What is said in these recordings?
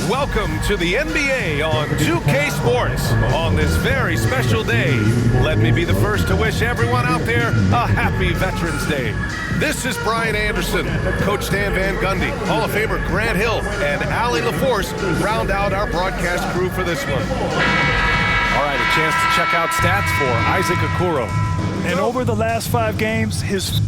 welcome to the NBA on 2K Sports on this very special day. Let me be the first to wish everyone out there a happy Veterans Day. This is Brian Anderson, Coach Stan Van Gundy, Hall of Famer Grant Hill, and Allie LaForce round out our broadcast crew for this one. All right, a chance to check out stats for Isaac Okoro. And over the last 5 games, his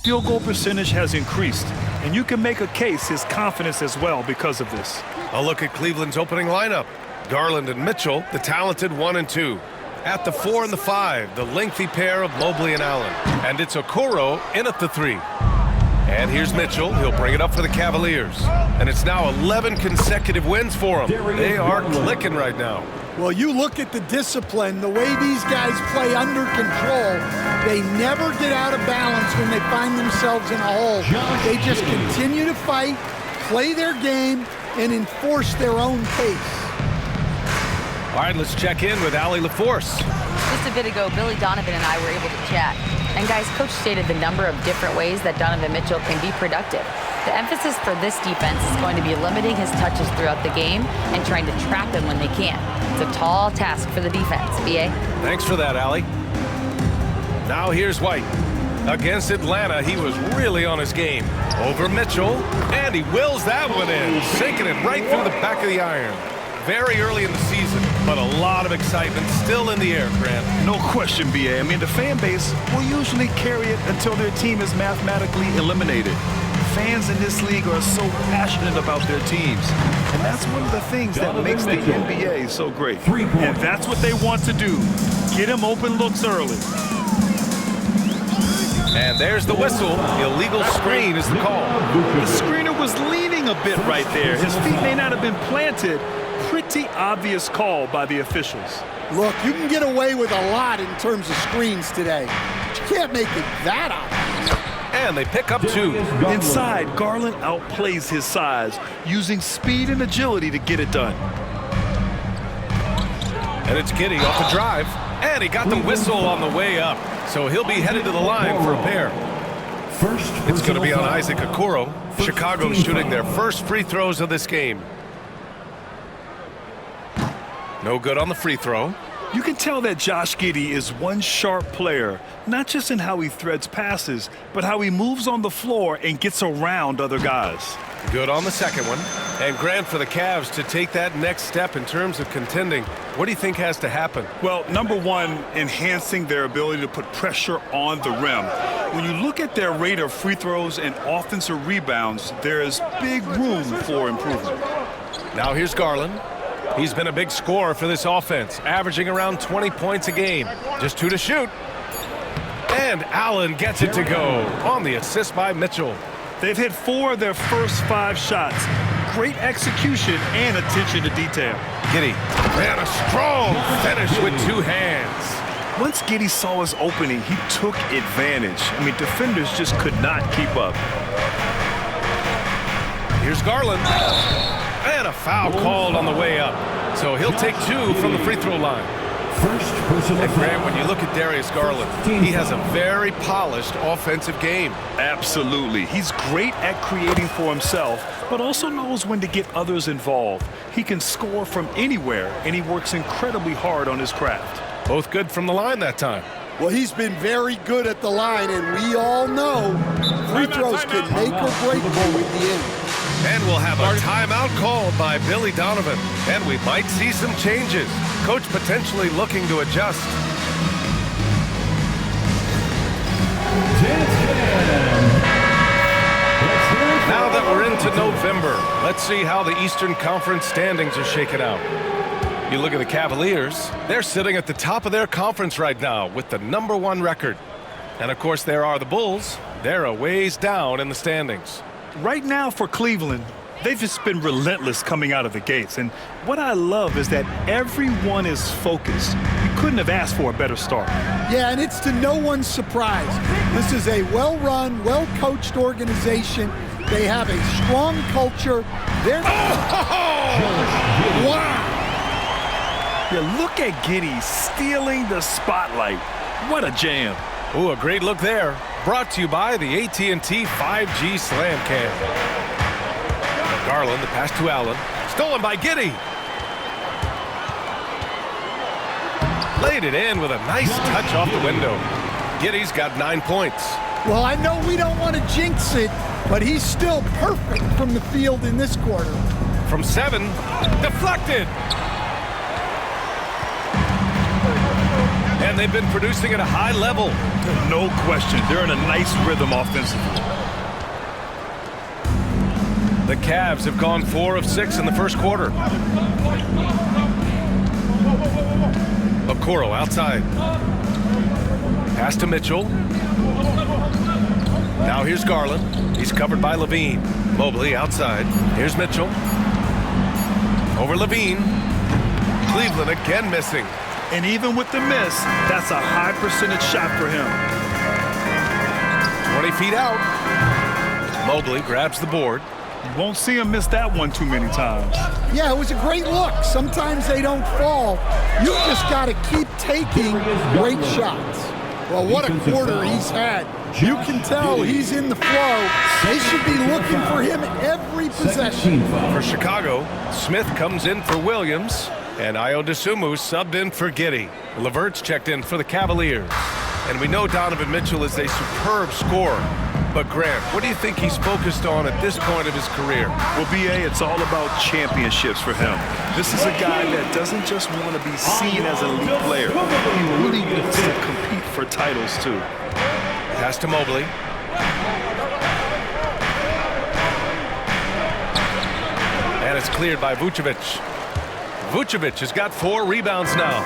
field goal percentage has increased, and you can make a case his confidence as well because of this. A look at Cleveland's opening lineup. Garland and Mitchell, the talented 1 and 2. At the 4 and the 5, the lengthy pair of Mobley and Allen. And it's Okoro in at the 3. And here's Mitchell. He'll bring it up for the Cavaliers. And it's now 11 consecutive wins for them. They are clicking right now. Well, you look at the discipline, the way these guys play under control, they never get out of balance when they find themselves in a hole. They just continue to fight, play their game, and enforce their own pace. All right, let's check in with Allie LaForce. Just a bit ago, Billy Donovan and I were able to chat. And guys, Coach stated the number of different ways that Donovan Mitchell can be productive. The emphasis for this defense is going to be limiting his touches throughout the game and trying to trap him when they can. It's a tall task for the defense, B.A. Thanks for that, Allie. Now here's White. Against Atlanta, he was really on his game. Over Mitchell, and he wills that one in, sinking it right through the back of the iron. Very early in the season, but a lot of excitement still in the air, Grant. No question, B.A. I mean, the fan base will usually carry it until their team is mathematically eliminated. Fans in this league are so passionate about their teams, and that's one of the things that makes the NBA so great. And that's what they want to do, get him open looks early. And there's the whistle. Illegal screen is the call. The screener was leaning a bit right there. His feet may not have been planted. Pretty obvious call by the officials. Look, you can get away with a lot in terms of screens today, but you can't make it that obvious. And they pick up 2. Inside, Garland outplays his size, using speed and agility to get it done. And it's Giddey off the drive, and he got the whistle on the way up, so he'll be headed to the line for a pair. It's going to be on Isaac Okoro. Chicago shooting their first free throws of this game. No good on the free throw. You can tell that Josh Giddey is one sharp player, not just in how he threads passes, but how he moves on the floor and gets around other guys. Good on the second one. And Grant, for the Cavs to take that next step in terms of contending, what do you think has to happen? Well, number one, enhancing their ability to put pressure on the rim. When you look at their rate of free throws and offensive rebounds, there is big room for improvement. Now here's Garland. He's been a big scorer for this offense, averaging around 20 points a game. Just 2 to shoot. And Allen gets it to go on the assist by Mitchell. They've hit 4 of their first 5 shots. Great execution and attention to detail. Giddey ran a strong finish with 2 hands. Once Giddey saw his opening, he took advantage. I mean, defenders just could not keep up. Here's Garland. And a foul called on the way up. So he'll take 2 from the free throw line. And Graham, when you look at Darius Garland, he has a very polished offensive game. Absolutely. He's great at creating for himself, but also knows when to get others involved. He can score from anywhere, and he works incredibly hard on his craft. Both good from the line that time. Well, he's been very good at the line, and we all know free throws can make or break you in the end. And we'll have a timeout called by Billy Donovan. And we might see some changes. Coach potentially looking to adjust. Now that we're into November, let's see how the Eastern Conference standings are shaking out. You look at the Cavaliers, they're sitting at the top of their conference right now with the #1 record. And of course there are the Bulls. They're a ways down in the standings. Right now for Cleveland, they've just been relentless coming out of the gates. And what I love is that everyone is focused. You couldn't have asked for a better start. Yeah, and it's to no one's surprise. This is a well-run, well-coached organization. They have a strong culture. They're... Wow! Yeah, look at Giddey stealing the spotlight. What a jam. Ooh, a great look there. Brought to you by the AT&T 5G Slam Cam. Garland, the pass to Allen. Stolen by Giddey. Laid it in with a nice touch off the window. Giddey's got 9 points. Well, I know we don't want to jinx it, but he's still perfect from the field in this quarter. From 7, deflected. And they've been producing at a high level. No question. They're in a nice rhythm offensively. The Cavs have gone 4 of 6 in the first quarter. Okoro outside. Pass to Mitchell. Now here's Garland. He's covered by Levine. Mobley outside. Here's Mitchell. Over Levine. Cleveland again missing. And even with the miss, that's a high percentage shot for him. 20 feet out. Mobley grabs the board. You won't see him miss that one too many times. Yeah, it was a great look. Sometimes they don't fall. You just got to keep taking great shots. Well, what a quarter he's had. You can tell he's in the flow. They should be looking for him every possession. For Chicago, Smith comes in for Williams, and Ayo Dosunmu subbed in for Giddey. LeVert's checked in for the Cavaliers. And we know Donovan Mitchell is a superb scorer. But Grant, what do you think he's focused on at this point of his career? Well, B.A., it's all about championships for him. This is a guy that doesn't just want to be seen as an elite player. He really wants to compete for titles, too. Pass to Mobley. And it's cleared by Vucevic. Vucevic has got 4 rebounds now.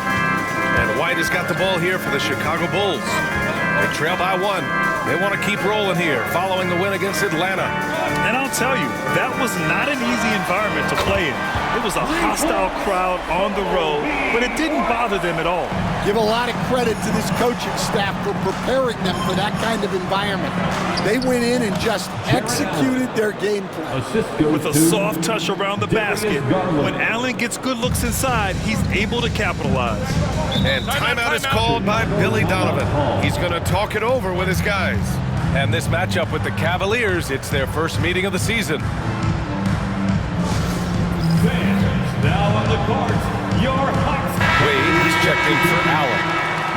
And White has got the ball here for the Chicago Bulls. They trail by 1. They want to keep rolling here following the win against Atlanta. And I'll tell you, that was not an easy environment to play in. It was a hostile crowd on the road, but it didn't bother them at all. Give a lot of credit to this coaching staff for preparing them for that kind of environment. They went in and just executed their game plan. With a soft touch around the basket, when Allen gets good looks inside, he's able to capitalize. And timeout is called by Billy Donovan. He's going to talk it over with his guys. And this matchup with the Cavaliers, it's their first meeting of the season. Fans, now on the court, your Hawks. Wade is checked in for Allen.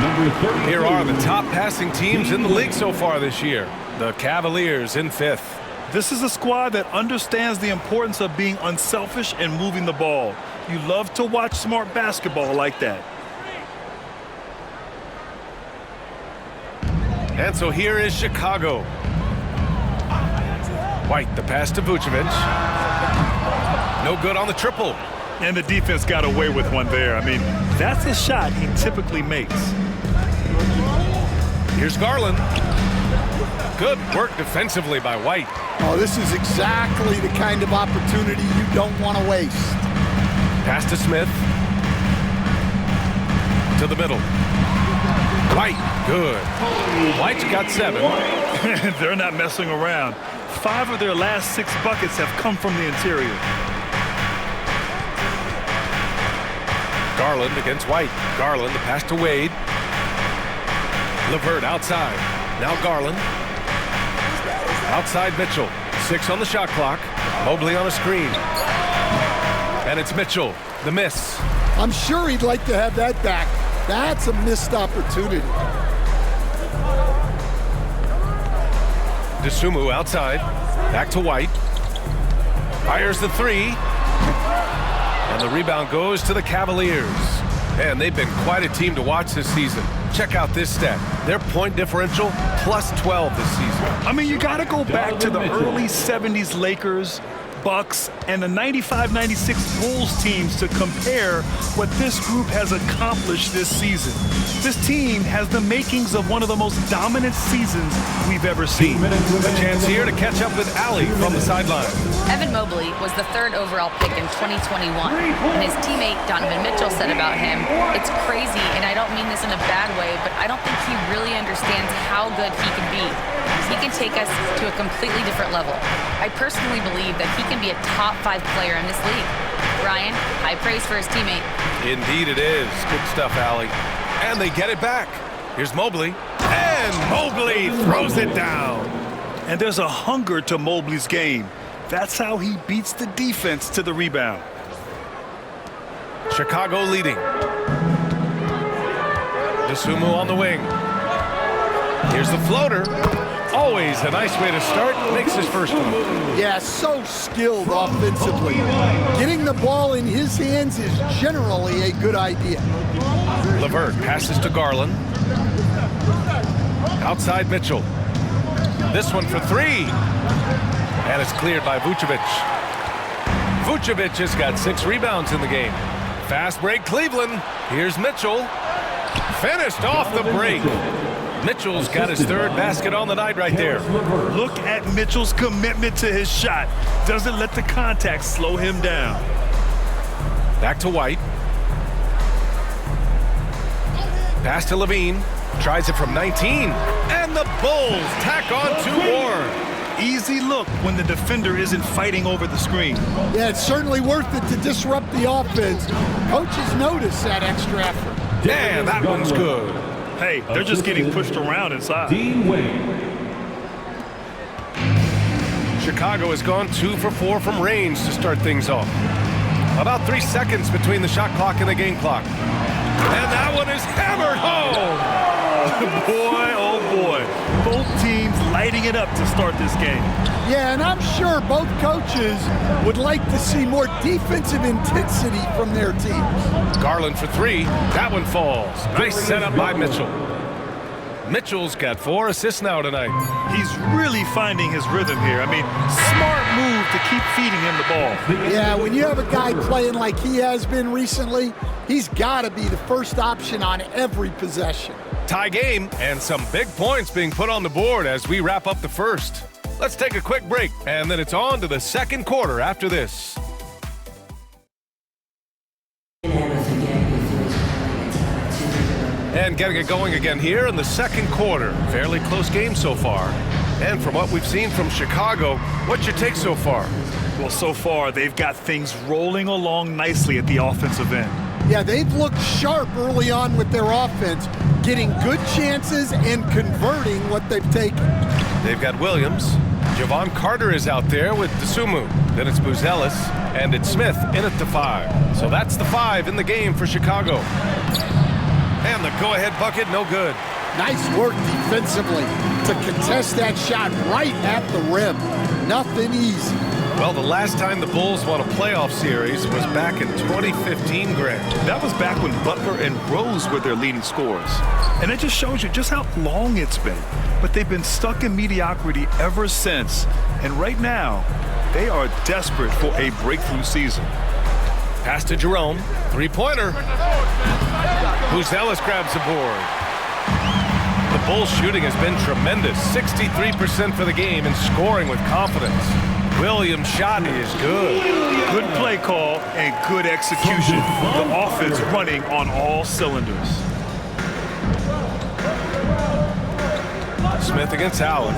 Number 32. Here are the top passing teams in the league so far this year. The Cavaliers in 5th. This is a squad that understands the importance of being unselfish and moving the ball. You love to watch smart basketball like that. And so here is Chicago. White, the pass to Vucevic. No good on the triple. And the defense got away with one there. I mean, that's a shot he typically makes. Here's Garland. Good work defensively by White. Oh, this is exactly the kind of opportunity you don't want to waste. Pass to Smith. To the middle. White, good. White's got 7. They're not messing around. 5 of their last 6 buckets have come from the interior. Garland against White. Garland, the pass to Wade. LeVert outside. Now Garland. Outside Mitchell. 6 on the shot clock. Mobley on a screen. And it's Mitchell. The miss. I'm sure he'd like to have that back. That's a missed opportunity. Dosunmu outside. Back to White. Fires the 3. And the rebound goes to the Cavaliers. And they've been quite a team to watch this season. Check out this stat. Their point differential plus 12 this season. I mean, you got to go back to the early 70s Lakers, Bucks, and the 95-96 Bulls teams to compare what this group has accomplished this season. This team has the makings of one of the most dominant seasons we've ever seen. A chance here to catch up with Allie from the sideline. Evan Mobley was the 3rd overall pick in 2021, and his teammate Donovan Mitchell said about him, "It's crazy, and I don't mean this in a bad way, but I don't think he really understands how good he can be. He can take us to a completely different level. I personally believe that he can be a top 5 player in this league." Ryan, high praise for his teammate. Indeed it is. Good stuff, Allie. And they get it back. Here's Mobley. And Mobley throws it down. And there's a hunger to Mobley's game. That's how he beats the defense to the rebound. Chicago leading. Dosunmu on the wing. Here's the floater. Always a nice way to start. Makes his first one. Yeah, so skilled offensively. Getting the ball in his hands is generally a good idea. LeVert passes to Garland. Outside Mitchell. This one for three. And it's cleared by Vucevic. Vucevic has got 6 rebounds in the game. Fast break Cleveland. Here's Mitchell. Finished off the break. Mitchell's got his 3rd basket on the night right there. Look at Mitchell's commitment to his shot. Doesn't let the contact slow him down. Back to White. Pass to Levine. Tries it from 19. And the Bulls tack on 2 more. Easy look when the defender isn't fighting over the screen. Yeah, it's certainly worth it to disrupt the offense. Coaches notice that extra effort. Yeah, that one's good. Hey, they're just getting pushed around inside. Dean Wade. Chicago has gone 2 for 4 from range to start things off. About 3 seconds between the shot clock and the game clock. And that one is hammered home. Boy, oh boy. Both teams lighting it up to start this game. Yeah, and I'm sure both coaches would like to see more defensive intensity from their teams. Garland for 3. That one falls. Nice setup by Mitchell. Mitchell's got 4 assists now tonight. He's really finding his rhythm here. I mean, smart move to keep feeding him the ball. Yeah, when you have a guy playing like he has been recently, he's got to be the first option on every possession. Tie game and some big points being put on the board as we wrap up the first. Let's take a quick break, and then it's on to the second quarter after this. And getting it going again here in the second quarter. Fairly close game so far. And from what we've seen from Chicago, what's your take so far? Well, so far, they've got things rolling along nicely at the offensive end. Yeah, they've looked sharp early on with their offense, getting good chances and converting what they've taken. They've got Williams. Javon Carter is out there with Dosunmu. Then it's Buzelis, and it's Smith in at the 5. So that's the 5 in the game for Chicago. And the go-ahead bucket, no good. Nice work defensively to contest that shot right at the rim. Nothing easy. Well, the last time the Bulls won a playoff series was back in 2015, Grant. That was back when Butler and Rose were their leading scorers. And it just shows you just how long it's been. But they've been stuck in mediocrity ever since. And right now, they are desperate for a breakthrough season. Pass to Jerome. 3-pointer. Buzelis grabs the board. The Bulls' shooting has been tremendous. 63% for the game and scoring with confidence. Williams' shot is good. Good play call and good execution. The offense running on all cylinders. Smith against Allen.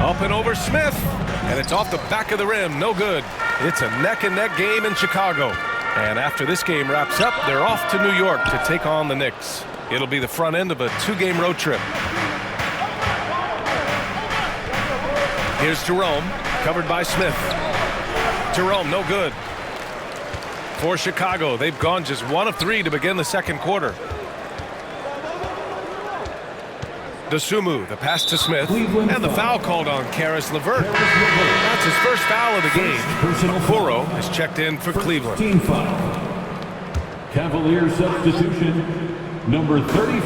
Up and over Smith. And it's off the back of the rim. No good. It's a neck-and-neck game in Chicago. And after this game wraps up, they're off to New York to take on the Knicks. It'll be the front end of a 2-game road trip. Here's Jerome, covered by Smith. Jerome, no good. For Chicago, they've gone just 1 of 3 to begin the second quarter. Dosunmu, the pass to Smith, and the foul called on Caris LeVert. That's his first foul of the game. Okoro has checked in for Cleveland. Team foul. Cavaliers substitution, number 35,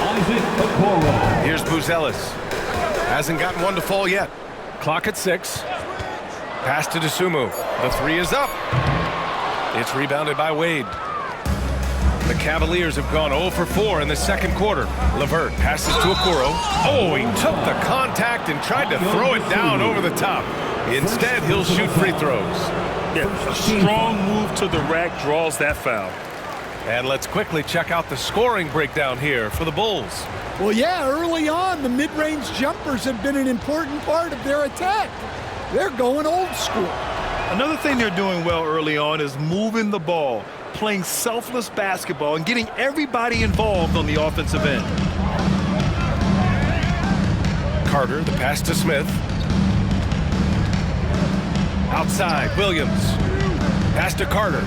Isaac Okoro. Here's Buzelis. Hasn't gotten one to fall yet. Clock at 6. Pass to Dosunmu. The 3 is up. It's rebounded by Wade. The Cavaliers have gone 0 for 4 in the second quarter. LeVert passes to Okoro. Oh, he took the contact and tried to throw it down over the top. Instead, he'll shoot free throws. Yeah, a strong move to the rack draws that foul. And let's quickly check out the scoring breakdown here for the Bulls. Well, yeah, early on, the mid-range jumpers have been an important part of their attack. They're going old school. Another thing they're doing well early on is moving the ball, playing selfless basketball and getting everybody involved on the offensive end. Carter, the pass to Smith. Outside, Williams. Pass to Carter.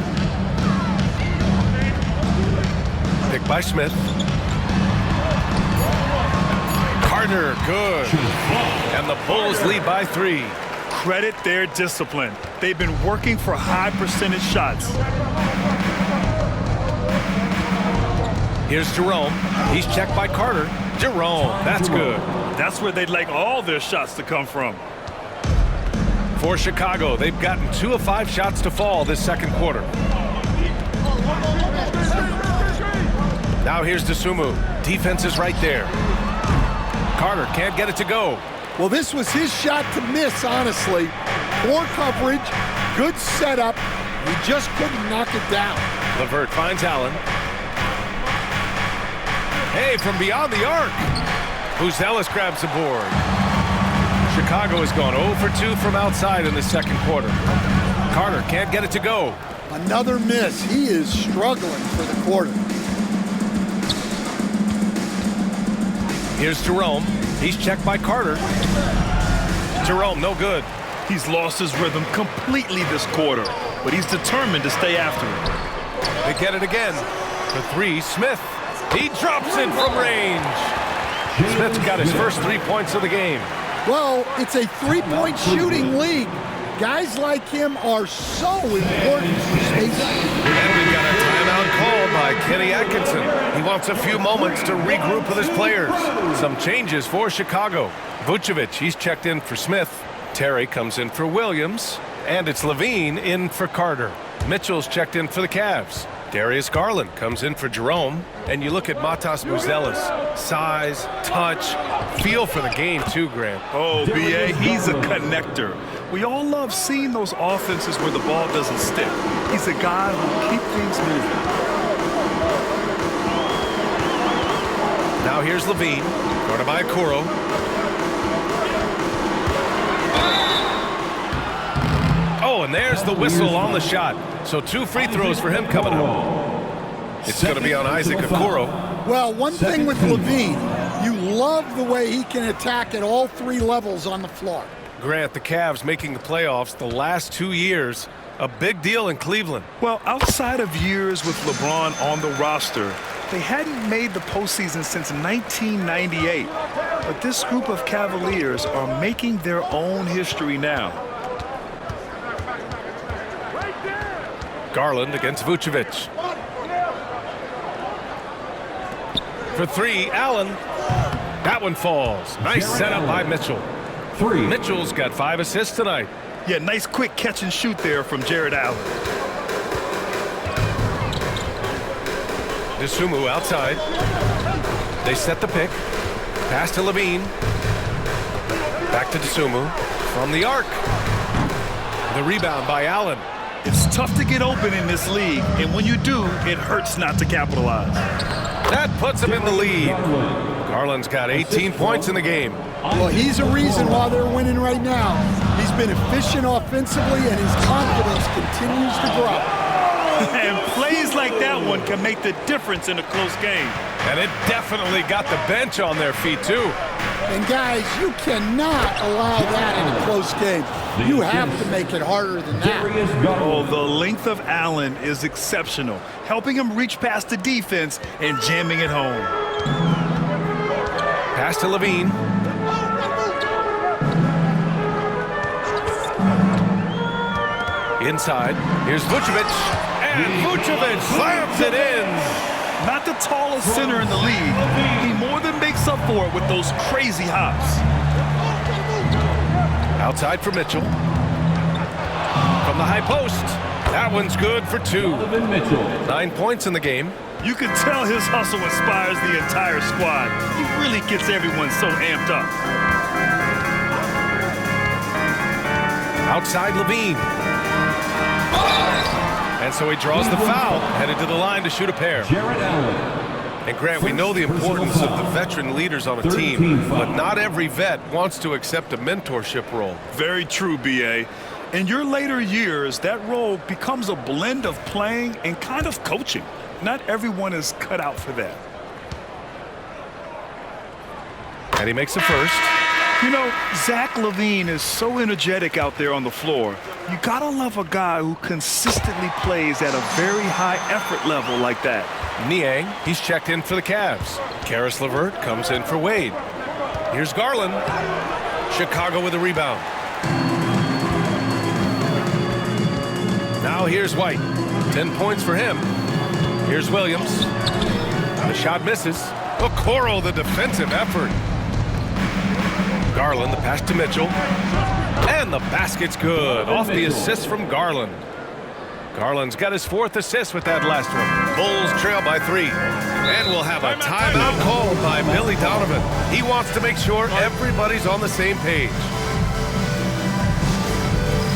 Pick by Smith. Carter, good. And the Bulls lead by 3. Credit their discipline. They've been working for high percentage shots. Here's Jerome. He's checked by Carter. Jerome, that's good. That's where they'd like all their shots to come from. For Chicago, they've gotten 2 of 5 shots to fall this second quarter. Now here's Dosunmu. Defense is right there. Carter can't get it to go. Well, this was his shot to miss, honestly. Poor coverage, good setup. He just couldn't knock it down. LeVert finds Allen. Hey, from beyond the arc. Buzelis grabs the board. Chicago has gone 0 for 2 from outside in the second quarter. Carter can't get it to go. Another miss. He is struggling for the quarter. Here's Jerome. He's checked by Carter. Jerome, no good. He's lost his rhythm completely this quarter, but he's determined to stay after it. They get it again. For 3, Smith. He drops it from range. Smith's got his first 3 points of the game. Well, it's a three-point shooting league. Guys like him are so important for spacing. And we've got a timeout called by Kenny Atkinson. He wants a few moments to regroup with his players. Some changes for Chicago. Vucevic, he's checked in for Smith. Terry comes in for Williams. And it's Levine in for Carter. Mitchell's checked in for the Cavs. Darius Garland comes in for Jerome. And you look at Matas Buzelis. Size, touch, feel for the game too, Grant. Oh, B.A., he's a connector. We all love seeing those offenses where the ball doesn't stick. He's a guy who'll keep things moving. Now here's Levine, guarded by Okoro. Oh, and there's the whistle on the shot. So 2 free throws for him coming up. It's going to be on Isaac Okoro. Well, one thing with Levine, you love the way he can attack at all 3 levels on the floor. Grant, the Cavs making the playoffs the last 2 years. A big deal in Cleveland. Well, outside of years with LeBron on the roster, they hadn't made the postseason since 1998. But this group of Cavaliers are making their own history now. Garland against Vucevic. For 3, Allen. That one falls. Nice setup by Mitchell. 3. Mitchell's got 5 assists tonight. Yeah, nice quick catch and shoot there from Jared Allen. Dosunmu outside. They set the pick. Pass to Levine. Back to Dosunmu. From the arc. The rebound by Allen. It's tough to get open in this league, and when you do, it hurts not to capitalize. That puts him in the lead. Garland's got 18 points in the game. Well, he's a reason why they're winning right now. He's been efficient offensively, and his confidence continues to grow. And plays like that one can make the difference in a close game. And it definitely got the bench on their feet, too. And, guys, you cannot allow that in a close game. You have to make it harder than that. Oh, the length of Allen is exceptional, helping him reach past the defense and jamming it home. Pass to Levine. Inside. Here's Vucevic. And Vucevic slams it in. Not the tallest center in the league. He more than makes up for it with those crazy hops. Outside for Mitchell. From the high post. That one's good for 2. 9 points in the game. You can tell his hustle inspires the entire squad. He really gets everyone so amped up. Outside Levine. And so he draws the foul, headed to the line to shoot a pair. And Grant, we know the importance of the veteran leaders on a team, but not every vet wants to accept a mentorship role. Very true, B.A. In your later years, that role becomes a blend of playing and kind of coaching. Not everyone is cut out for that. And he makes the first. You know, Zach LaVine is so energetic out there on the floor. You gotta love a guy who consistently plays at a very high effort level like that. Niang, he's checked in for the Cavs. Karis LeVert comes in for Wade. Here's Garland. Chicago with a rebound. Now here's White. 10 points for him. Here's Williams. The shot misses. Okoro, the defensive effort. Garland, the pass to Mitchell. And the basket's good. Off the assist from Garland. Garland's got his 4th assist with that last one. Bulls trail by 3. And we'll have a timeout called by Billy Donovan. He wants to make sure everybody's on the same page.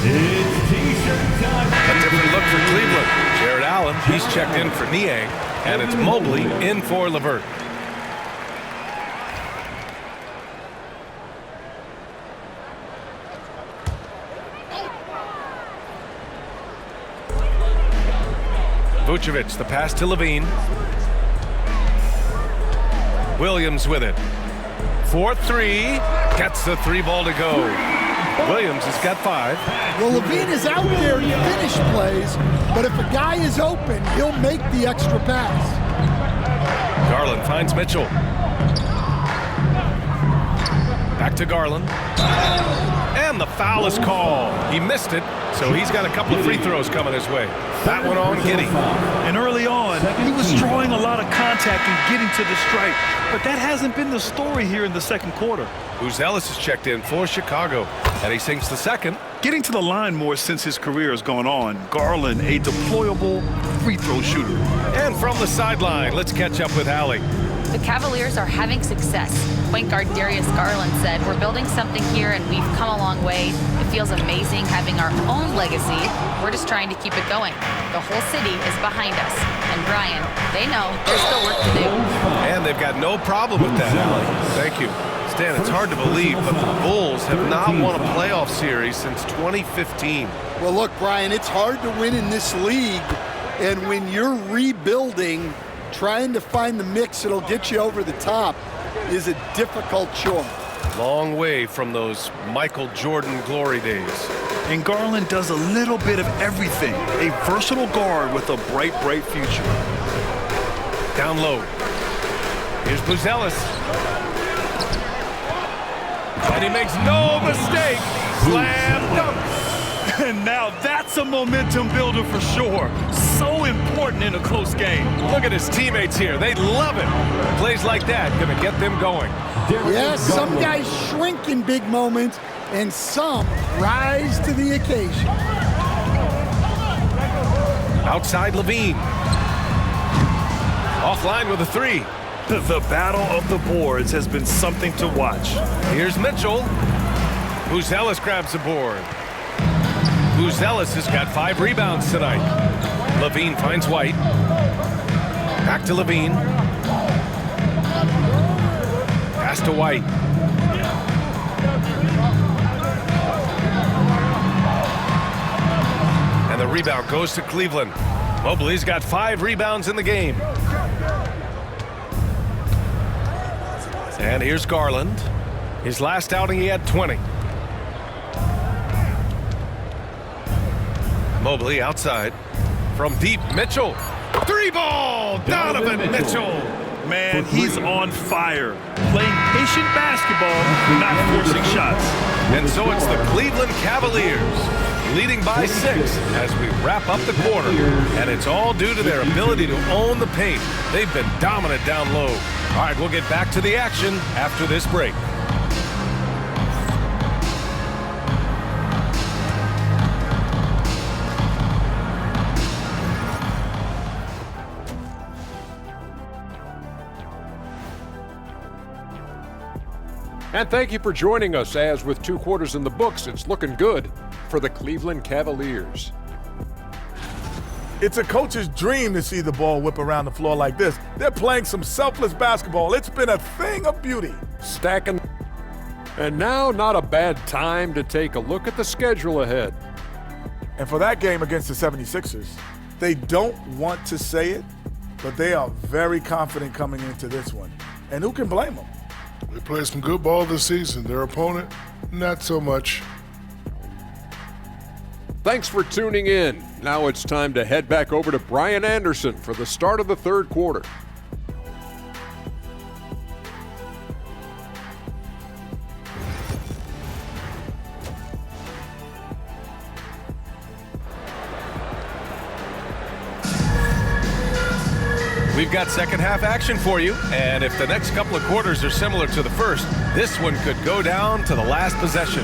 It's T-shirt time. A different look for Cleveland. Jared Allen, he's checked in for Niang. And it's Mobley in for LeVert. Vucevic, the pass to LaVine. Williams with it. 4-3. Gets the 3-ball to go. Williams has got 5. Well, LaVine is out there to finish plays, but if a guy is open, he'll make the extra pass. Garland finds Mitchell. Back to Garland. And the foul is called. He missed it, so he's got a couple of free throws coming his way. That one on Giddey. And early on, he was drawing a lot of contact and getting to the stripe. But that hasn't been the story here in the second quarter. Ellis is checked in for Chicago, and he sinks the second. Getting to the line more since his career has gone on. Garland, a deployable free throw shooter. And from the sideline, let's catch up with Allie. The Cavaliers are having success. Point guard Darius Garland said, "We're building something here and we've come a long way. It feels amazing having our own legacy. We're just trying to keep it going. The whole city is behind us. And Brian, they know there's still work to do." And they've got no problem with that, Allie. Thank you. Stan, it's hard to believe, but the Bulls have not won a playoff series since 2015. Well, look, Brian, it's hard to win in this league, and when you're rebuilding, trying to find the mix that'll get you over the top is a difficult chore. Long way from those Michael Jordan glory days. And Garland does a little bit of everything. A versatile guard with a bright, bright future. Down low. Here's Ellis. And he makes no mistake. Slam dunk. And now that's a momentum builder for sure. So important in a close game. Look at his teammates here. They love it. Plays like that gonna get them going. Yes, some guys shrink in big moments, and some rise to the occasion. Outside LaVine. Offline with a 3. The battle of the boards has been something to watch. Here's Mitchell. Ellis grabs the board. Ellis has got 5 rebounds tonight. LaVine finds White. Back to LaVine. Pass to White. And the rebound goes to Cleveland. Mobley's got 5 rebounds in the game. And here's Garland. His last outing, he had 20. Mobley outside. From deep, Mitchell. 3-ball! Donovan Mitchell! Man, he's on fire. Playing patient basketball, not forcing shots. And so it's the Cleveland Cavaliers leading by 6 as we wrap up the quarter. And it's all due to their ability to own the paint. They've been dominant down low. All right, we'll get back to the action after this break. And thank you for joining us as with 2 quarters in the books, it's looking good for the Cleveland Cavaliers. It's a coach's dream to see the ball whip around the floor like this. They're playing some selfless basketball. It's been a thing of beauty. Stacking. And now, not a bad time to take a look at the schedule ahead. And for that game against the 76ers, they don't want to say it, but they are very confident coming into this one. And who can blame them? They played some good ball this season. Their opponent, not so much. Thanks for tuning in. Now it's time to head back over to Brian Anderson for the start of the third quarter. We've got second half action for you, and if the next couple of quarters are similar to the first, this one could go down to the last possession.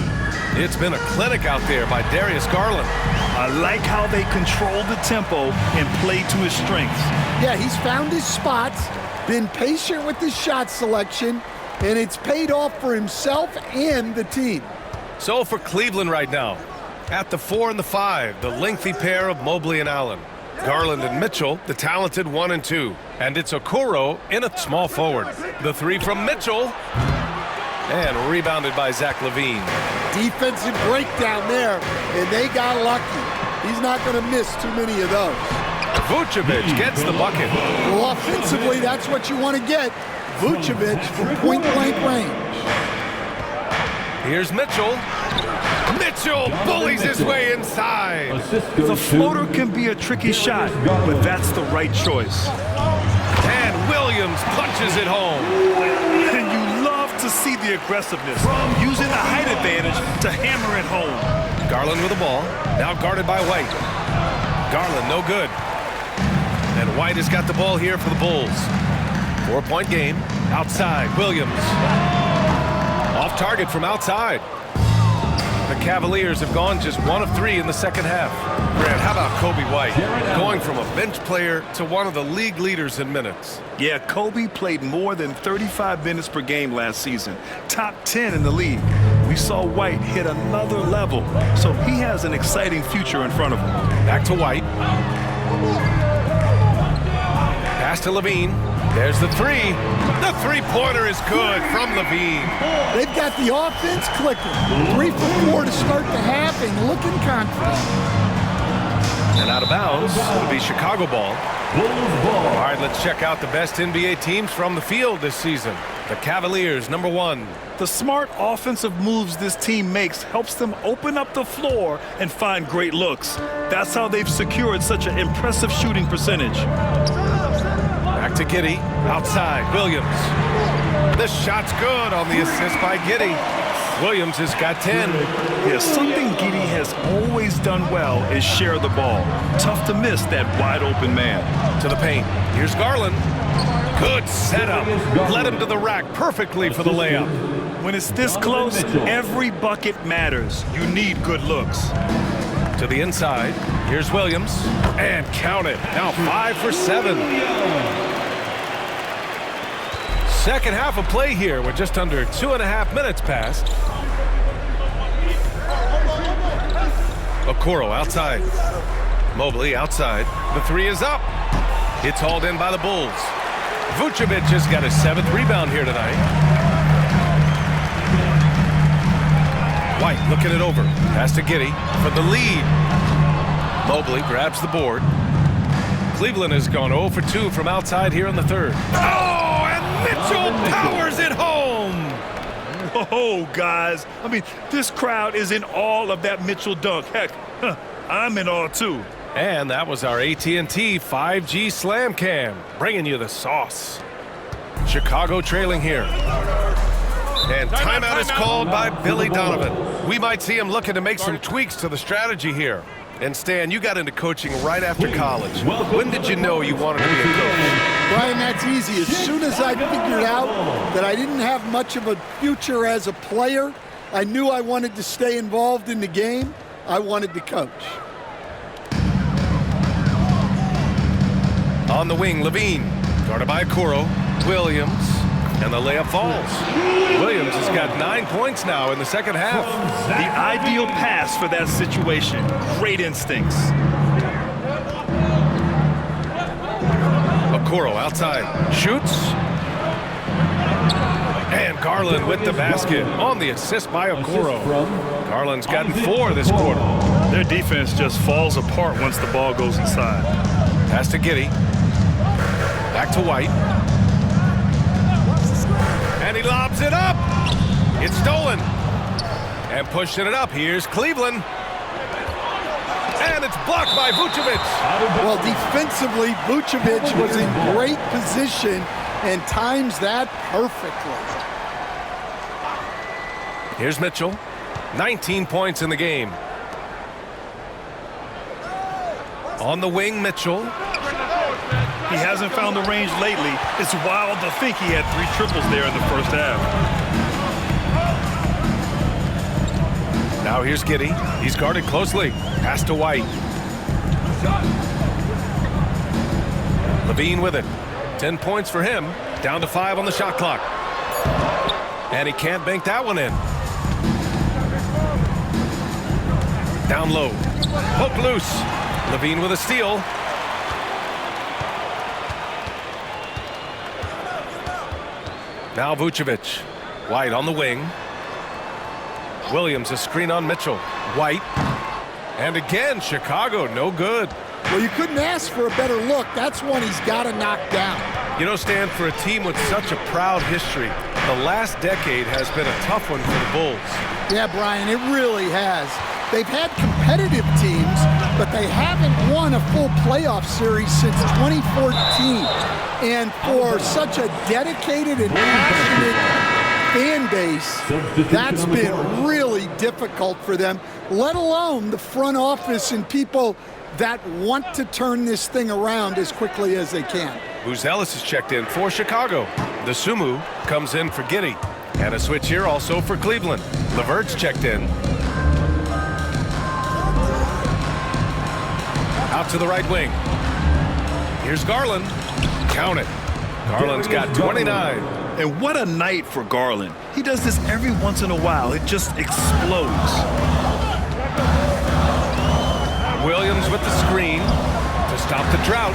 It's been a clinic out there by Darius Garland. I like how they control the tempo and play to his strengths. Yeah, he's found his spots, been patient with his shot selection, and it's paid off for himself and the team. So for Cleveland right now, at the 4 and the 5, the lengthy pair of Mobley and Allen. Garland and Mitchell, the talented 1 and 2. And it's Okoro in a small forward. The 3 from Mitchell. And rebounded by Zach LaVine. Defensive breakdown there, and they got lucky. He's not going to miss too many of those. Vucevic gets the bucket. Well, offensively, that's what you want to get. Vucevic from point-blank range. Here's Mitchell. Mitchell bullies his way inside. The floater can be a tricky shot, but that's the right choice. And Williams punches it home. And you love to see the aggressiveness, using the height advantage to hammer it home. Garland with the ball, now guarded by White. Garland, no good. And White has got the ball here for the Bulls. 4-point game, outside, Williams. Off target from outside. The Cavaliers have gone just 1 of 3 in the second half. Grant, how about Kobe White? Going from a bench player to one of the league leaders in minutes. Yeah, Kobe played more than 35 minutes per game last season. Top 10 in the league. We saw White hit another level, so he has an exciting future in front of him. Back to White. Pass to LaVine. There's the 3. The three-pointer is good from LaVine. They've got the offense clicking. 3 for 4 to start the half and looking confident. And out of bounds, it'll be Chicago ball. All right, let's check out the best NBA teams from the field this season. The Cavaliers, number 1. The smart offensive moves this team makes helps them open up the floor and find great looks. That's how they've secured such an impressive shooting percentage. Back to Giddey, outside, Williams. The shot's good on the assist by Giddey. Williams has got 10. Yeah, something Giddey has always done well is share the ball. Tough to miss that wide open man. To the paint, here's Garland. Good setup. Led him to the rack perfectly for the layup. When it's this close, every bucket matters. You need good looks. To the inside, here's Williams. And count it, now 5 for 7. Second half of play here with just under 2.5 minutes passed. Okoro outside. Mobley outside. The 3 is up. It's hauled in by the Bulls. Vucevic has got his 7th rebound here tonight. White looking it over. Pass to Giddey for the lead. Mobley grabs the board. Cleveland has gone 0 for 2 from outside here in the third. Oh, and Mitchell powers it home. Whoa, guys. I mean, this crowd is in awe of that Mitchell dunk. Heck, I'm in awe too. And that was our AT&T 5G Slam Cam, bringing you the sauce. Chicago trailing here. And timeout is called by Billy Donovan. We might see him looking to make some tweaks to the strategy here. And Stan, you got into coaching right after college. When did you know you wanted to be a coach? Brian, that's easy. As soon as I figured out that I didn't have much of a future as a player, I knew I wanted to stay involved in the game. I wanted to coach. On the wing, LaVine, guarded by Okoro, Williams, and the layup falls. Williams has got 9 points now in the second half. The ideal pass for that situation. Great instincts. Okoro outside, shoots. And Garland with the basket on the assist by Okoro. Garland's gotten 4 this quarter. Their defense just falls apart once the ball goes inside. Pass to Giddey. Back to White. And he lobs it up. It's stolen. And pushing it up. Here's Cleveland. And it's blocked by Vucevic. Well, defensively, Vucevic was in great position and times that perfectly. Here's Mitchell. 19 points in the game. On the wing, Mitchell. He hasn't found the range lately. It's wild to think he had 3 triples there in the first half. Now here's Giddey. He's guarded closely. Pass to White. Levine with it. 10 points for him. Down to 5 on the shot clock. And he can't bank that one in. Down low. Poke loose. Levine with a steal. Now Vucevic. White on the wing. Williams a screen on Mitchell. White. And again, Chicago, no good. Well, you couldn't ask for a better look. That's one he's got to knock down. You know, Stan, for a team with such a proud history, the last decade has been a tough one for the Bulls. Yeah, Brian, it really has. They've had competitive teams, but they haven't won a full playoff series since 2014. And for such a dedicated and passionate fan base, that's been really difficult for them, let alone the front office and people that want to turn this thing around as quickly as they can. Buzelis is checked in for Chicago. The Sumu comes in for Giddey. And a switch here also for Cleveland. LeVert's checked in. Out to the right wing. Here's Garland. Count it. Garland's got 29. And what a night for Garland. He does this every once in a while. It just explodes. Williams with the screen to stop the drought.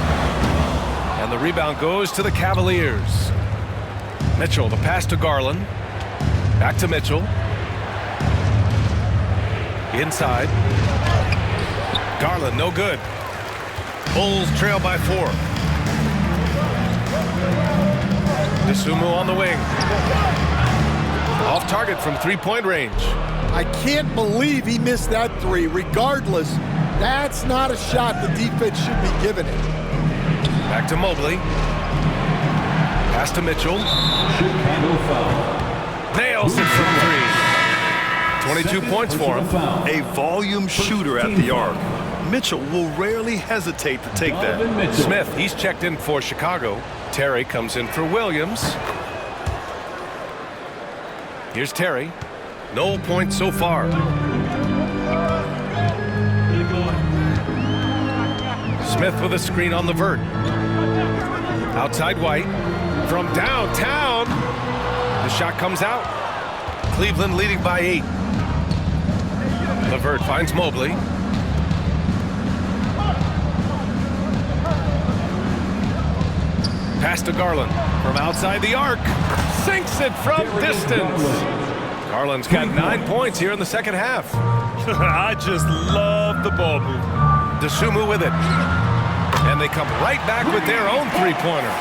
And the rebound goes to the Cavaliers. Mitchell, the pass to Garland. Back to Mitchell. Inside. Garland, no good. Bulls trail by 4. DeSumo on the wing. Off target from three-point range. I can't believe he missed that 3. Regardless, that's not a shot the defense should be giving it. Back to Mobley. Pass to Mitchell. Nails it from 3. 22 points for him. A volume shooter at the arc. Mitchell will rarely hesitate to take that. Smith, he's checked in for Chicago. Terry comes in for Williams. Here's Terry. No points so far. Smith with a screen on LeVert. Outside White. From downtown. The shot comes out. Cleveland leading by 8. LeVert finds Mobley. Pass to Garland from outside the arc. Sinks it from distance. Garland's got 9 points here in the second half. I just love the ball movement. DeSumo with it. And they come right back with their own three-pointer.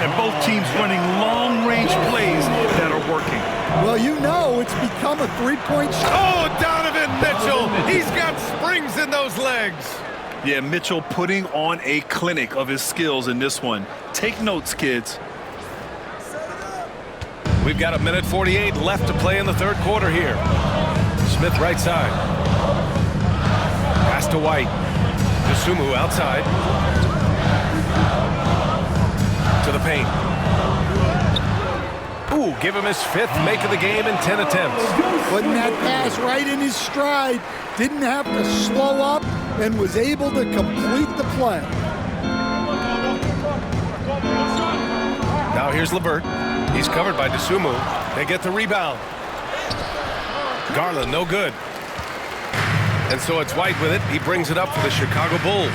And both teams running long-range plays that are working. Well, you know it's become a three-point shot. Oh, Donovan Mitchell. He's got springs in those legs. Yeah, Mitchell putting on a clinic of his skills in this one. Take notes, kids. We've got 1:48 left to play in the third quarter here. Smith right side. Pass to White. DeSumo outside. To the paint. Ooh, give him his 5th make of the game in 10 attempts. Putting that pass right in his stride. Didn't have to slow up and was able to complete the play. Now here's LeVert. He's covered by DeSumo. They get the rebound. Garland, no good. And so it's White with it. He brings it up for the Chicago Bulls.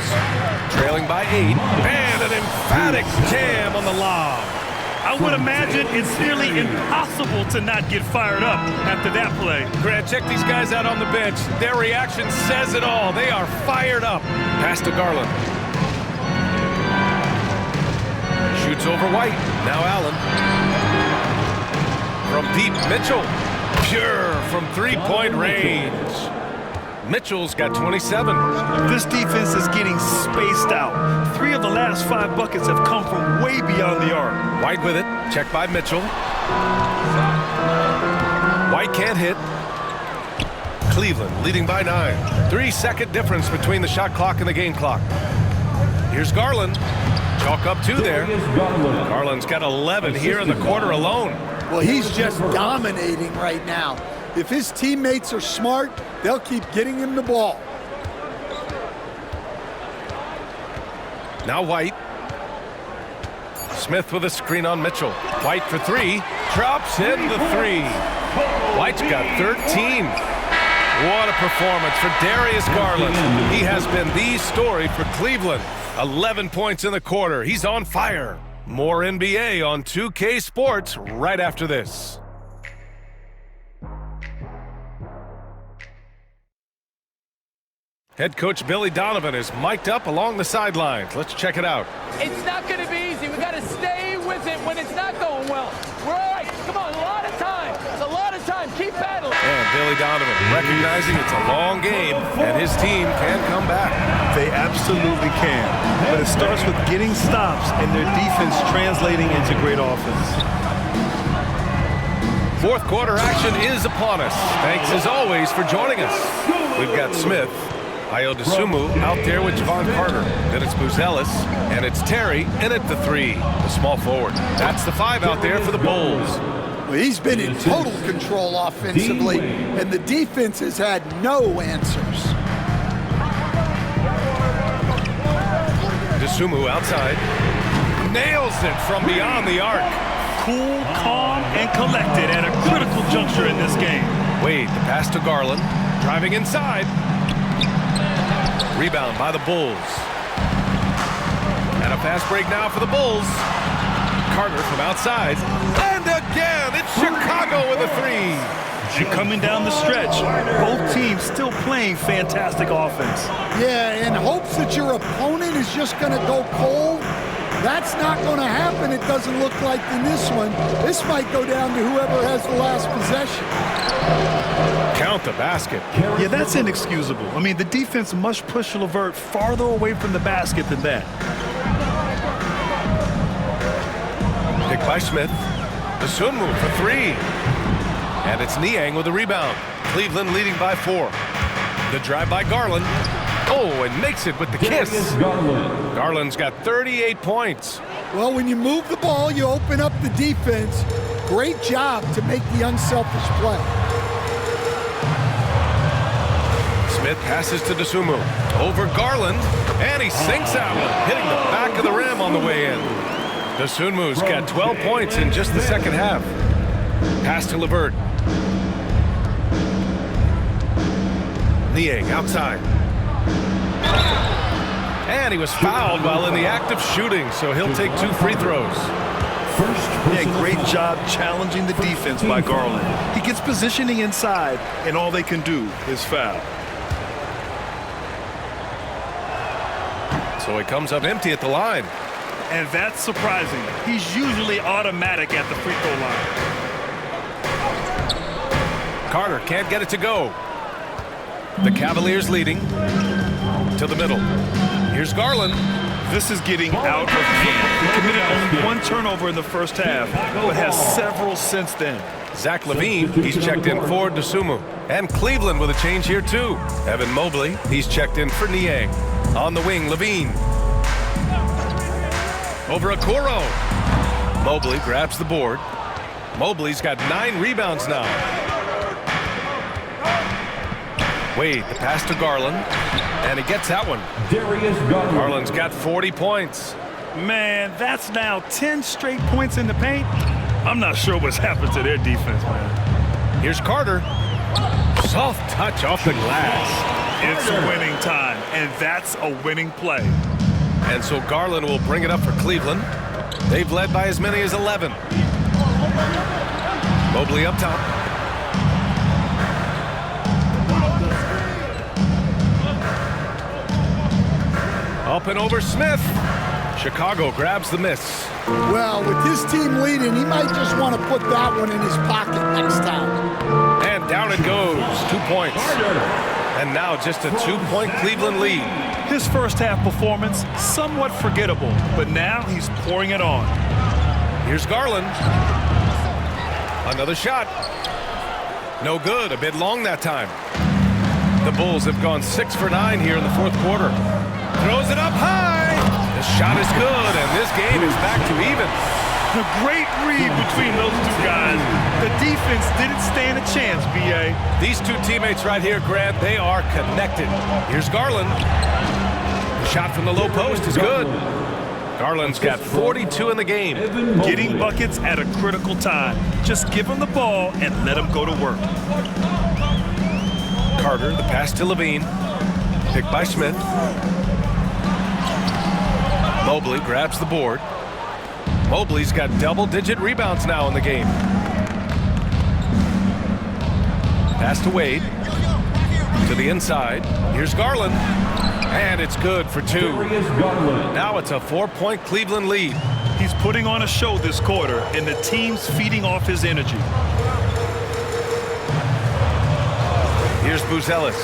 Trailing by 8. And an emphatic jam on the lob. I would imagine it's nearly impossible to not get fired up after that play. Grant, check these guys out on the bench. Their reaction says it all. They are fired up. Pass to Garland. Shoots over White. Now Allen. From deep, Mitchell. Pure from three-point range. Mitchell's got 27. This defense is getting spaced out. 3 of the last 5 buckets have come from way beyond the arc. White with it. Checked by Mitchell. White can't hit. Cleveland leading by 9. 3-second difference between the shot clock and the game clock. Here's Garland. Chalk up 2 there. Garland's got 11 here in the quarter alone. Well, he's just dominating right now. If his teammates are smart, they'll keep getting him the ball. Now White. Smith with a screen on Mitchell. White for 3. Drops in the 3. White's got 13. What a performance for Darius Garland. He has been the story for Cleveland. 11 points in the quarter. He's on fire. More NBA on 2K Sports right after this. Head coach Billy Donovan is mic'd up along the sidelines. Let's check it out. It's not going to be easy. We got to stay with it when it's not going well. We're all right. Come on, a lot of time. It's a lot of time. Keep battling. And Billy Donovan recognizing it's a long game and his team can come back. They absolutely can. But it starts with getting stops and their defense translating into great offense. Fourth quarter action is upon us. Thanks as always for joining us. We've got Smith, Ayo Dosunmu out there with Javon Carter. Then it's Buzelis, and it's Terry in at the 3, the small forward. That's the 5 out there for the Bulls. Well, he's been in total control offensively, and the defense has had no answers. Dosunmu outside. Nails it from beyond the arc. Cool, calm, and collected at a critical juncture in this game. Wade, the pass to Garland. Driving inside. Rebound by the Bulls. And a fast break now for the Bulls. Carter from outside. And again, it's Chicago with a 3. And coming down the stretch, both teams still playing fantastic offense. Yeah, in hopes that your opponent is just going to go cold. That's not going to happen, it doesn't look like, in this one. This might go down to whoever has the last possession. Count the basket. Yeah, that's inexcusable. I mean, the defense must push LeVert farther away from the basket than that. Pick by Smith. Dosunmu for 3. And it's Niang with the rebound. Cleveland leading by 4. The drive by Garland. Oh, and makes it with the kiss. Garland's got 38 points. Well, when you move the ball, you open up the defense. Great job to make the unselfish play. Smith passes to Dosunmu. Over Garland, and he sinks that one, hitting the back of the rim on the way in. Dosunmu's got 12 points in just the second half. Pass to LeVert. Niang outside. And he was fouled while in the act of shooting, so he'll take 2 free throws. Yeah, great job challenging the defense by Garland. He gets positioning inside, and all they can do is foul. So he comes up empty at the line. And that's surprising. He's usually automatic at the free throw line. Carter can't get it to go. The Cavaliers leading to the middle. Here's Garland. This is getting out of hand. He committed only 1 turnover in the first half, but has several since then. Zach LaVine, he's checked in for Dosunmu. And Cleveland with a change here too. Evan Mobley, he's checked in for Niang. On the wing, LaVine. Over Okoro. Mobley grabs the board. Mobley's got 9 rebounds now. Wade, the pass to Garland. And he gets that one. Garland's got 40 points. Man, that's now 10 straight points in the paint. I'm not sure what's happened to their defense, man. Here's Carter. Soft touch off the glass. It's winning time, and that's a winning play. And so Garland will bring it up for Cleveland. They've led by as many as 11. Mobley up top. Up and over Smith. Chicago grabs the miss. Well, with his team leading, he might just want to put that one in his pocket next time. And down it goes. 2 points. And now just a 2-point Cleveland lead. His first half performance, somewhat forgettable, but now he's pouring it on. Here's Garland. Another shot. No good. A bit long that time. The Bulls have gone 6 for 9 here in the fourth quarter. Throws it up high. The shot is good, and this game is back to even. A great read between those two guys. The defense didn't stand a chance, B.A. These two teammates right here, Grant, they are connected. Here's Garland. The shot from the low post is good. Garland's got 42 in the game. Getting buckets at a critical time. Just give him the ball and let him go to work. Carter, the pass to Levine. Picked by Smith. Mobley grabs the board. Mobley's got double-digit rebounds now in the game. Pass to Wade. To the inside. Here's Garland. And it's good for 2. Now it's a 4-point Cleveland lead. He's putting on a show this quarter, and the team's feeding off his energy. Here's Buzelis.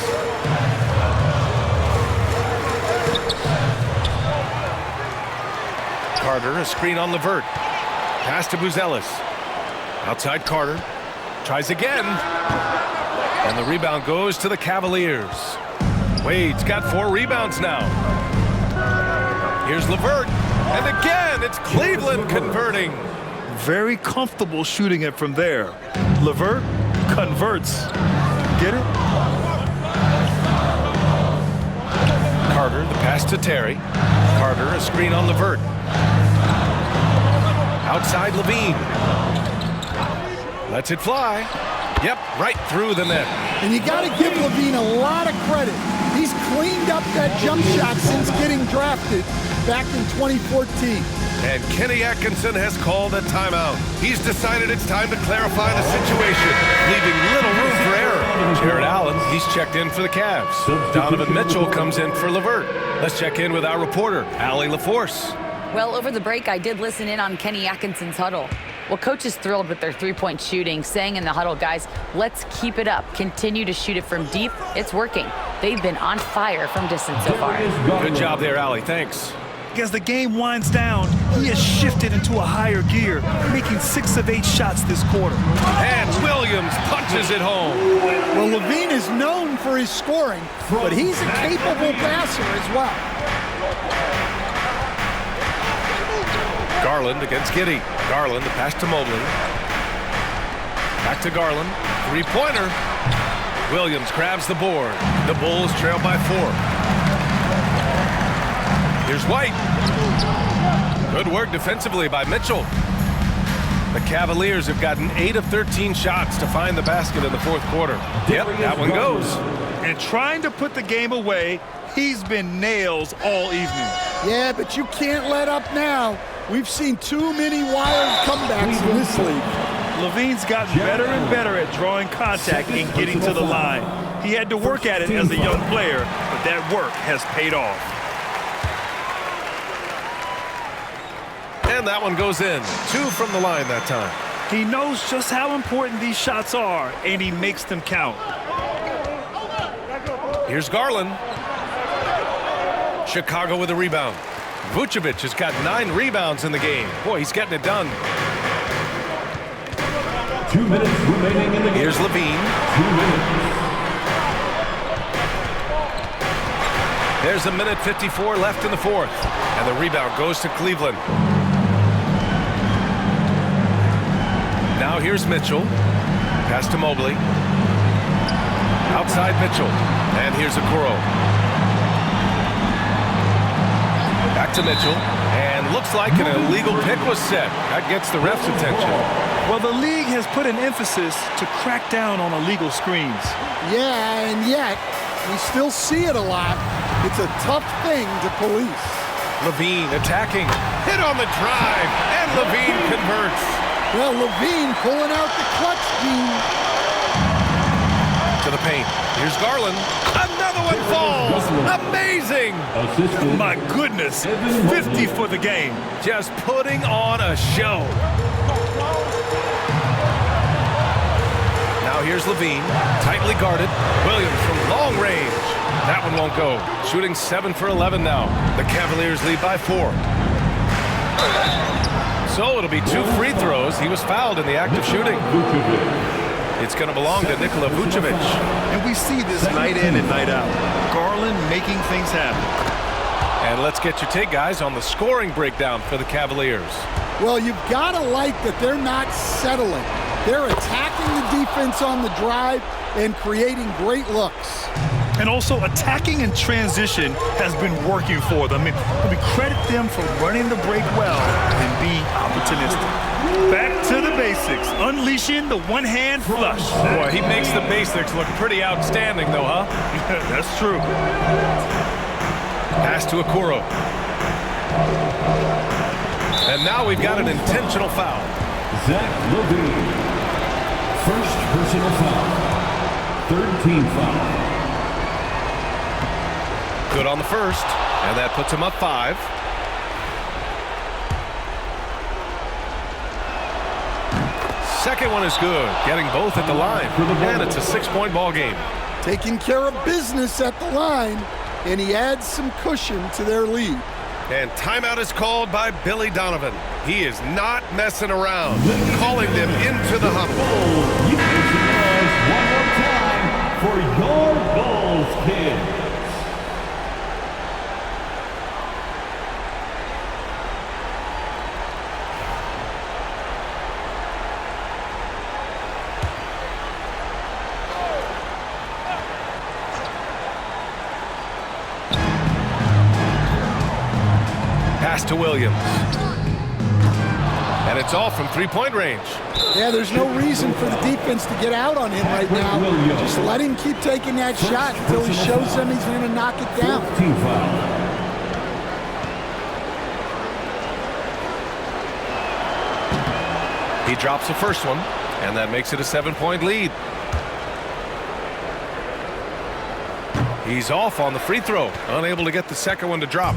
Carter, a screen on Levert. Pass to Buzelis. Outside Carter. Tries again. And the rebound goes to the Cavaliers. Wade's got 4 rebounds now. Here's Levert. And again, it's Cleveland converting. Very comfortable shooting it from there. Levert converts. Get it? Carter, the pass to Terry. Carter, a screen on Levert. Outside Levine. Lets it fly. Yep, right through the net. And you got to give Levine a lot of credit. He's cleaned up that jump shot since getting drafted back in 2014. And Kenny Atkinson has called a timeout. He's decided it's time to clarify the situation, leaving little room for error. Jared Allen, he's checked in for the Cavs. Donovan Mitchell comes in for Levert. Let's check in with our reporter, Allie LaForce. Well, over the break, I did listen in on Kenny Atkinson's huddle. Well, coach is thrilled with their three-point shooting, saying in the huddle, guys, let's keep it up. Continue to shoot it from deep. It's working. They've been on fire from distance so far. Good job there, Allie. Thanks. As the game winds down, he has shifted into a higher gear, making 6 of 8 shots this quarter. And Williams punches it home. Well, Levine is known for his scoring, but he's a capable passer as well. Garland against Giddey. Garland, the pass to Mobley. Back to Garland. Three-pointer. Williams grabs the board. The Bulls trail by 4. Here's White. Good work defensively by Mitchell. The Cavaliers have gotten 8 of 13 shots to find the basket in the fourth quarter. Yep, that one goes. And trying to put the game away, he's been nails all evening. Yeah, but you can't let up now. We've seen too many wild comebacks in this league. Levine's gotten better and better at drawing contact and getting to the line. He had to work at it as a young player, but that work has paid off. And that one goes in. 2 from the line that time. He knows just how important these shots are, and he makes them count. Here's Garland. Chicago with a rebound. Vucevic has got 9 rebounds in the game. Boy, he's getting it done. 2 minutes remaining in the game. Here's Levine. 2 minutes. There's a minute 54 left in the fourth. And the rebound goes to Cleveland. Now here's Mitchell. Pass to Mobley. Outside Mitchell. And here's Okoro. Back to Mitchell, and looks like an illegal pick was set. That gets the ref's attention. Well, the league has put an emphasis to crack down on illegal screens. Yeah, and yet, we still see it a lot. It's a tough thing to police. Levine attacking. hit on the drive, and Levine converts. Well, Levine pulling out the clutch gene. To the paint. Here's Garland. Another one falls. Amazing. My goodness, 50 for the game. Just putting on a show. Now here's Levine, tightly guarded. Williams from long range. That one won't go. Shooting 7 for 11 now. The Cavaliers lead by 4. So it'll be 2 free throws. He was fouled in the act of shooting. It's going to belong to Nikola Vucevic. And we see this night in and night out. Garland making things happen. And let's get your take, guys, on the scoring breakdown for the Cavaliers. Well, you've got to like that they're not settling. They're attacking the defense on the drive and creating great looks. And also attacking in transition has been working for them. I mean, credit them for running the break well and being opportunistic. Back to the basics, unleashing the one-hand flush. Boy, he makes the basics look pretty outstanding, though, huh? That's true. Pass to Okoro. And now we've got an intentional foul. Zach Levine. First personal foul. Third team foul. Good on the first, and that puts him up 5. Second one is good, getting both at the line, and it's a 6-point ball game. Taking care of business at the line, and he adds some cushion to their lead. And timeout is called by Billy Donovan. He is not messing around, calling them into the huddle. You one more time for your Bulls, kids. Pass to Williams. And it's all from 3-point range. Yeah, there's no reason for the defense to get out on him right now. Just let him keep taking that shot until he shows them he's going to knock it down. Team foul. He drops the first one, and that makes it a 7-point lead. He's off on the free throw, unable to get the second one to drop.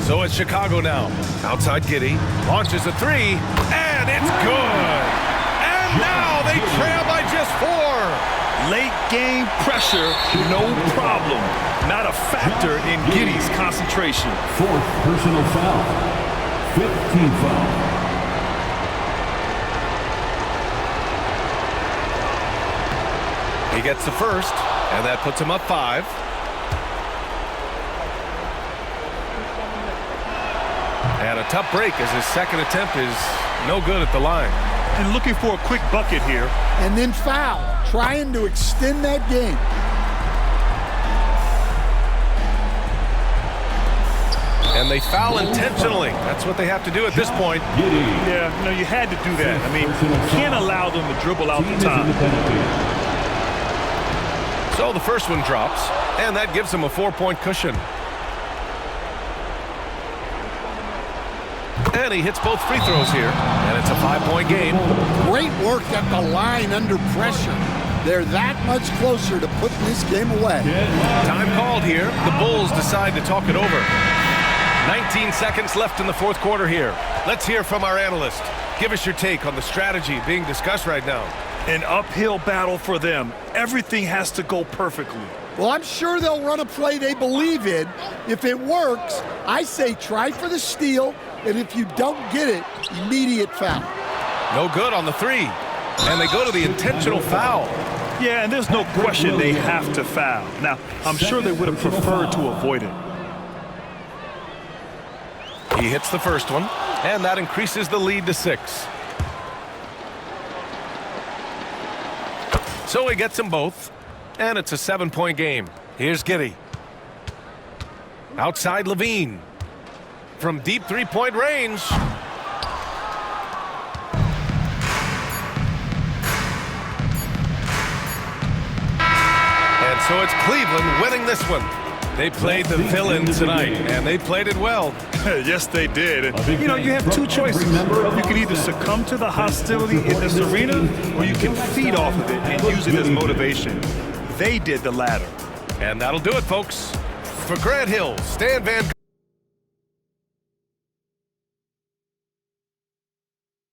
So it's Chicago now. Outside Giddey, launches a 3, and it's good. And now they trail by just 4. Late game pressure, no problem. Not a factor in Giddey's concentration. Fourth personal foul. 15 foul. He gets the first, and that puts him up 5. And a tough break as his second attempt is no good at the line. And looking for a quick bucket here. And then foul, trying to extend that game. And they foul intentionally. That's what they have to do at this point. Yeah, you had to do that. I mean, you can't allow them to dribble out the time. So the first one drops, and that gives him a 4-point cushion. And he hits both free throws here, and it's a 5-point game. Great work at the line under pressure. They're that much closer to putting this game away. Time called here. The Bulls decide to talk it over. 19 seconds left in the fourth quarter here. Let's hear from our analyst. Give us your take on the strategy being discussed right now. An uphill battle for them. Everything has to go perfectly. Well, I'm sure they'll run a play they believe in. If it works, I say try for the steal, and if you don't get it, immediate foul. No good on the 3. And they go to the intentional foul. Yeah, and there's no question they have to foul. Now, I'm sure they would have preferred to avoid it. He hits the first one, and that increases the lead to 6. So he gets them both, and it's a 7-point game. Here's Giddey. Outside Levine. From deep 3-point range. And so it's Cleveland winning this one. They played the villain tonight, and they played it well. Yes, they did. And, you know, you have two choices. You can either succumb to the hostility in this arena, or you can feed off of it and use it as motivation. They did the latter. And that'll do it, folks. For Grant Hill, Stan Van